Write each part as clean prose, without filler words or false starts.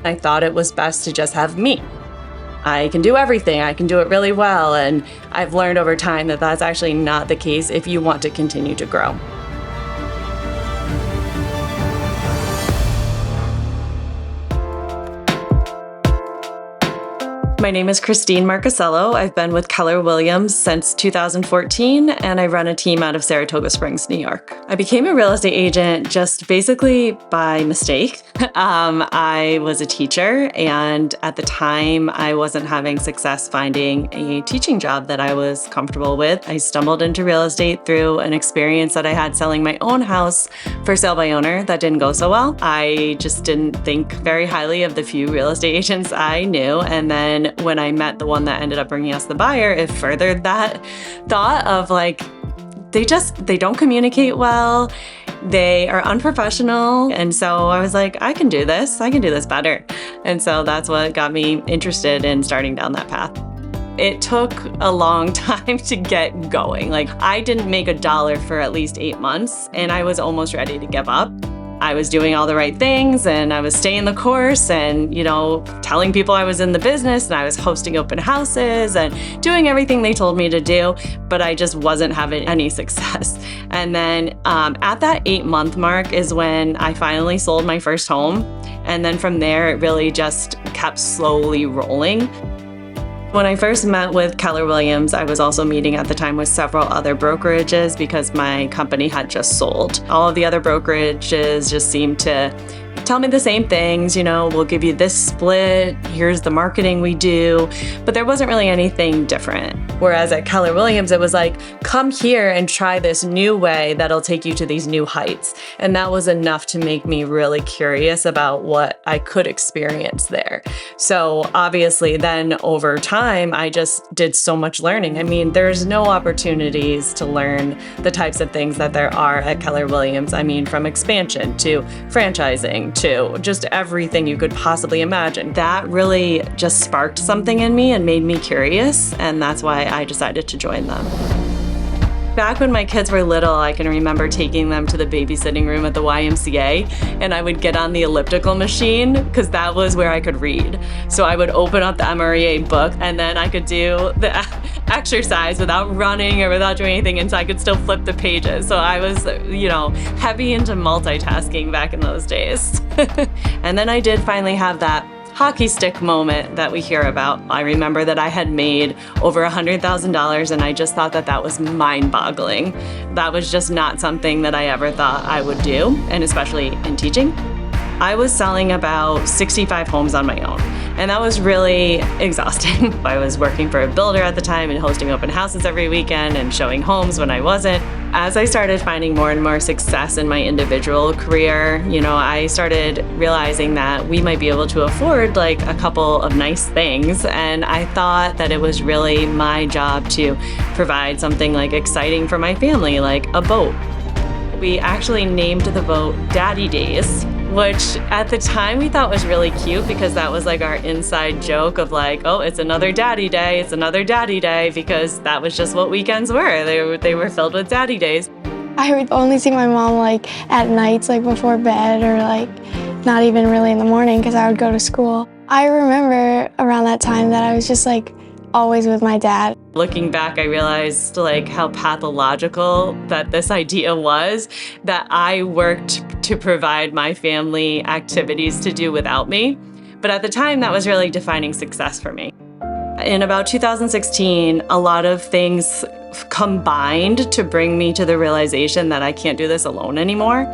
I thought it was best to just have me. I can do everything. I can do it really well. And I've learned over time that that's actually not the case if you want to continue to grow. My name is Christine Marchesiello. I've been with Keller Williams since 2014, and I run a team out of Saratoga Springs, New York. I became a real estate agent just basically by mistake. I was a teacher, and at the time, I wasn't having success finding a teaching job that I was comfortable with. I stumbled into real estate through an experience that I had selling my own house for sale by owner that didn't go so well. I just didn't think very highly of the few real estate agents I knew, and then when I met the one that ended up bringing us the buyer, it furthered that thought of like, they don't communicate well, they are unprofessional. And so I was like, I can do this better. And so that's what got me interested in starting down that path. It took a long time to get going. Like, I didn't make $1 for at least 8 months, and I was almost ready to give up. I was doing all the right things, and I was staying the course and, telling people I was in the business, and I was hosting open houses and doing everything they told me to do, but I just wasn't having any success. And then at that 8-month mark is when I finally sold my first home. And then from there, it really just kept slowly rolling. When I first met with Keller Williams, I was also meeting at the time with several other brokerages because my company had just sold. All of the other brokerages just seemed to tell me the same things, we'll give you this split, here's the marketing we do, but there wasn't really anything different. Whereas at Keller Williams, it was like, come here and try this new way that'll take you to these new heights. And that was enough to make me really curious about what I could experience there. So obviously then over time, I just did so much learning. I mean, there's no opportunities to learn the types of things that there are at Keller Williams. I mean, from expansion to franchising to just everything you could possibly imagine. That really just sparked something in me and made me curious, and that's why I decided to join them. Back when my kids were little, I can remember taking them to the babysitting room at the YMCA, and I would get on the elliptical machine because that was where I could read. So I would open up the MREA book, and then I could do the exercise without running or without doing anything, and so I could still flip the pages. So I was, heavy into multitasking back in those days. And then I did finally have that hockey stick moment that we hear about. I remember that I had made over $100,000, and I just thought that was mind-boggling. That was just not something that I ever thought I would do, and especially in teaching. I was selling about 65 homes on my own, and that was really exhausting. I was working for a builder at the time and hosting open houses every weekend and showing homes when I wasn't. As I started finding more and more success in my individual career, I started realizing that we might be able to afford like a couple of nice things, and I thought that it was really my job to provide something like exciting for my family, like a boat. We actually named the boat Daddy Days, which at the time we thought was really cute because that was like our inside joke of like, oh, it's another daddy day, because that was just what weekends were. They were filled with daddy days. I would only see my mom like at nights, like before bed, or like not even really in the morning because I would go to school. I remember around that time that I was just like always with my dad. Looking back, I realized like how pathological that this idea was, that I worked to provide my family activities to do without me. But at the time, that was really defining success for me. In about 2016, a lot of things combined to bring me to the realization that I can't do this alone anymore.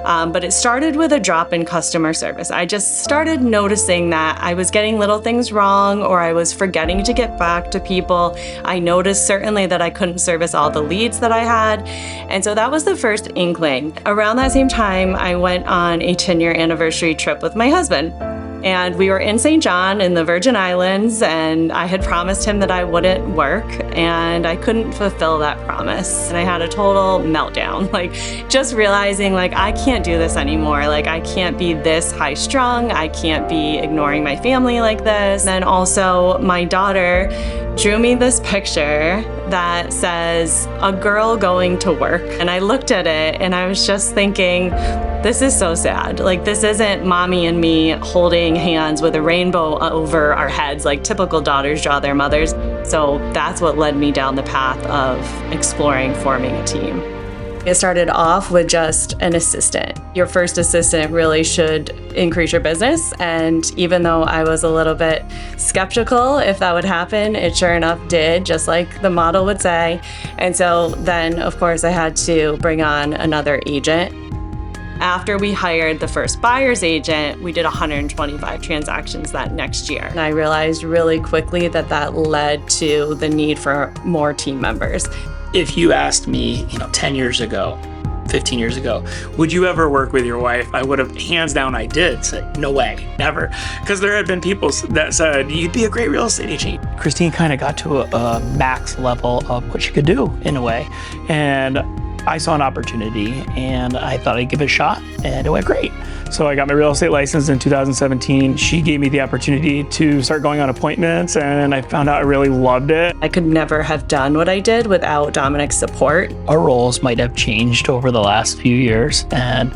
But it started with a drop in customer service. I just started noticing that I was getting little things wrong, or I was forgetting to get back to people. I noticed certainly that I couldn't service all the leads that I had. And so that was the first inkling. Around that same time, I went on a 10-year anniversary trip with my husband. And we were in St. John in the Virgin Islands, and I had promised him that I wouldn't work, and I couldn't fulfill that promise. And I had a total meltdown, like just realizing like I can't do this anymore. Like I can't be this high strung. I can't be ignoring my family like this. And then also my daughter drew me this picture that says a girl going to work. And I looked at it and I was just thinking, This is so sad. Like, this isn't mommy and me holding hands with a rainbow over our heads like typical daughters draw their mothers. So that's what led me down the path of exploring forming a team. It started off with just an assistant. Your first assistant really should increase your business. And even though I was a little bit skeptical if that would happen, it sure enough did, just like the model would say. And so then, of course, I had to bring on another agent. After we hired the first buyer's agent, we did 125 transactions that next year. And I realized really quickly that that led to the need for more team members. If you asked me, 10 years ago, 15 years ago, would you ever work with your wife? I would have, hands down, I did say, no way, never. Because there had been people that said, you'd be a great real estate agent. Christine kind of got to a max level of what she could do in a way. And I saw an opportunity and I thought I'd give it a shot, and it went great. So I got my real estate license in 2017. She gave me the opportunity to start going on appointments, and I found out I really loved it. I could never have done what I did without Dominick's support. Our roles might have changed over the last few years, and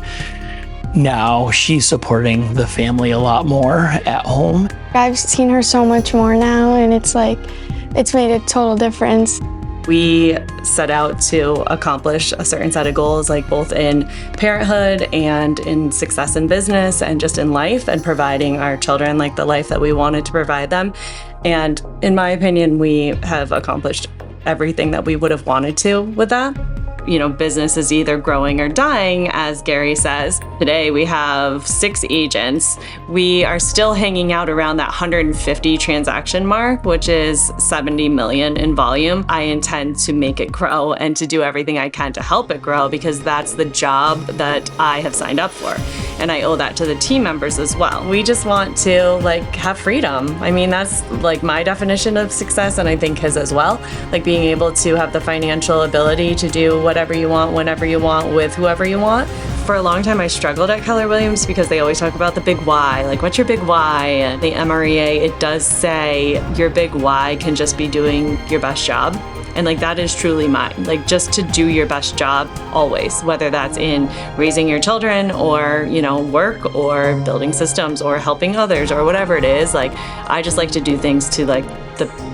now she's supporting the family a lot more at home. I've seen her so much more now, and it's made a total difference. We set out to accomplish a certain set of goals, like both in parenthood and in success in business and just in life, and providing our children like the life that we wanted to provide them. And in my opinion, we have accomplished everything that we would have wanted to with that. Business is either growing or dying, as Gary says. Today we have 6 agents. We are still hanging out around that 150 transaction mark, which is 70 million in volume. I intend to make it grow and to do everything I can to help it grow, because that's the job that I have signed up for. And I owe that to the team members as well. We just want to have freedom. I mean, that's my definition of success, and I think his as well. Being able to have the financial ability to do whatever you want, whenever you want, with whoever you want. For a long time, I struggled at Keller Williams because they always talk about the big why. What's your big why? And the MREA, it does say your big why can just be doing your best job. And that is truly mine. Just to do your best job always, whether that's in raising your children or, work or building systems or helping others or whatever it is. I just like to do things to the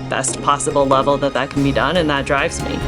best possible level that can be done, and that drives me.